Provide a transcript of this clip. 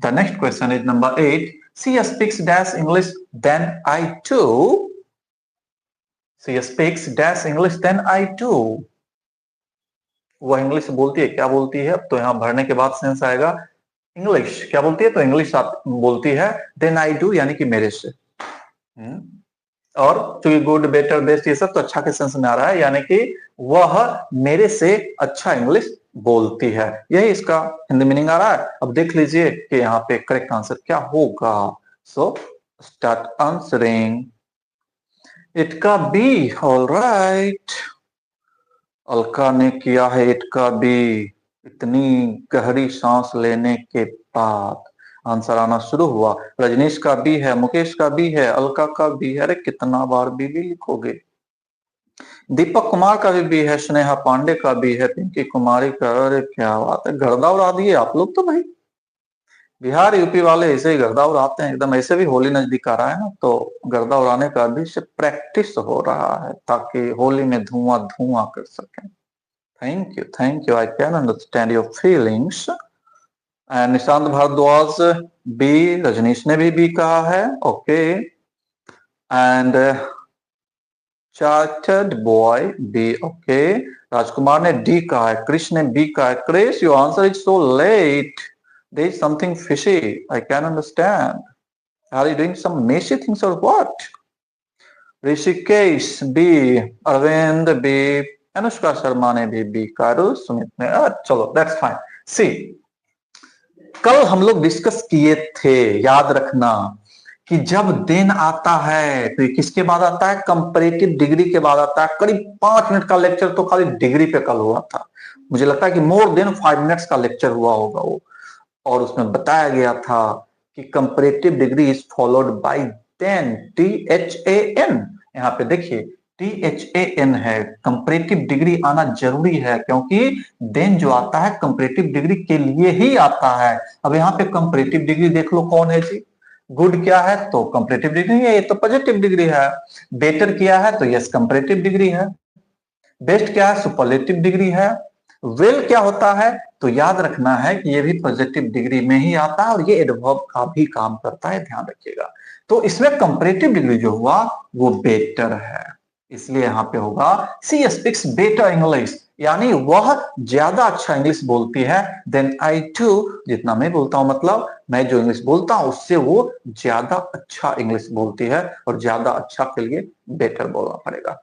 The next question is number 8. She speaks dash English than I too. She speaks dash English than I too. वह English बोलती है, क्या बोलती है? तो यहाँ भरने के बाद सेंस आएगा इंग्लिश। क्या बोलती है? तो इंग्लिश बोलती है देन आई डू, यानी कि मेरे से। और चूंकि गुड, बेटर, बेस्ट ये सब तो अच्छा के सेंस में आ रहा है, यानी कि वह मेरे से अच्छा इंग्लिश बोलती है, यही इसका हिंदी मीनिंग आ रहा है। अब देख लीजिए कि यहाँ पे करेक्ट आंसर क्या होगा। So start answering. इट का बी। ऑलराइट, अलका ने किया है इट का बी। इतनी गहरी सांस लेने के बाद आंसर आना शुरू हुआ। रजनीश का भी है, मुकेश का भी है, अलका का भी है। अरे कितना बार भी लिखोगे। दीपक कुमार का भी है, स्नेहा पांडे का भी है, पिंकी कुमारी का। अरे क्या बात है, गर्दा उड़ा दिए आप लोग तो भाई। बिहार यूपी वाले ऐसे ही गर्दा उड़ाते हैं एकदम। ऐसे भी होली नजदीक आ रहा है ना, तो गर्दा उड़ाने का भी से प्रैक्टिस हो रहा है ताकि होली में धुआं धुआं कर सकें। Thank you, thank you. I can understand your feelings. And Nishant Bhardwaj B, Rajneesh ने भी बी कहा है। Okay. And chartered boy B. Okay. Rajkumar ने डी कहा है, क्रिश ने बी कहा है। Krish, your answer is so late. There is something fishy. I can understand. Are you doing some messy things or what? Rishikesh B, Arvind B, Anushka Sharma ने भी बी कहा, सुमित ने। चलो दैट्स फाइन। सी, कल हम लोग डिस्कस किए थे, याद रखना, कि जब देन आता है तो ये किसके बाद आता है? कंपैरेटिव डिग्री के बाद आता है। करीब 5 मिनट का लेक्चर तो खाली डिग्री पे कल हुआ था। मुझे लगता है कि मोर देन 5 मिनट्स का लेक्चर हुआ होगा वो। और उसमें बताया गया था कि comparative degree is followed by than, THAN। यहाँ पे देखिए THAN है, कंपैरेटिव डिग्री आना जरूरी है, क्योंकि देन जो आता है कंपैरेटिव डिग्री के लिए ही आता है। अब यहाँ पे कंपैरेटिव डिग्री देख लो कौन है जी। गुड क्या है? तो कंपैरेटिव डिग्री है, ये तो पॉजिटिव डिग्री है। बेटर क्या है? तो यस कंपैरेटिव डिग्री है। बेस्ट क्या है? सुपरलेटिव डिग्री है। वेल क्या होता है? तो याद रखना है कि ये भी पॉजिटिव डिग्री में ही आता है, और ये एडवर्ब का भी काम करता है, ध्यान रखिएगा। तो इसमें कंपैरेटिव डिग्री जो हुआ वो बेटर है, इसलिए यहां पे होगा सी स्पीक्स बेटर इंग्लिश, यानी वह ज्यादा अच्छा इंग्लिश बोलती है देन आई टू, जितना मैं बोलता हूं, मतलब मैं जो इंग्लिश बोलता हूं उससे वो ज्यादा अच्छा इंग्लिश बोलती है, और ज्यादा अच्छा के लिए बेटर बोलना पड़ेगा।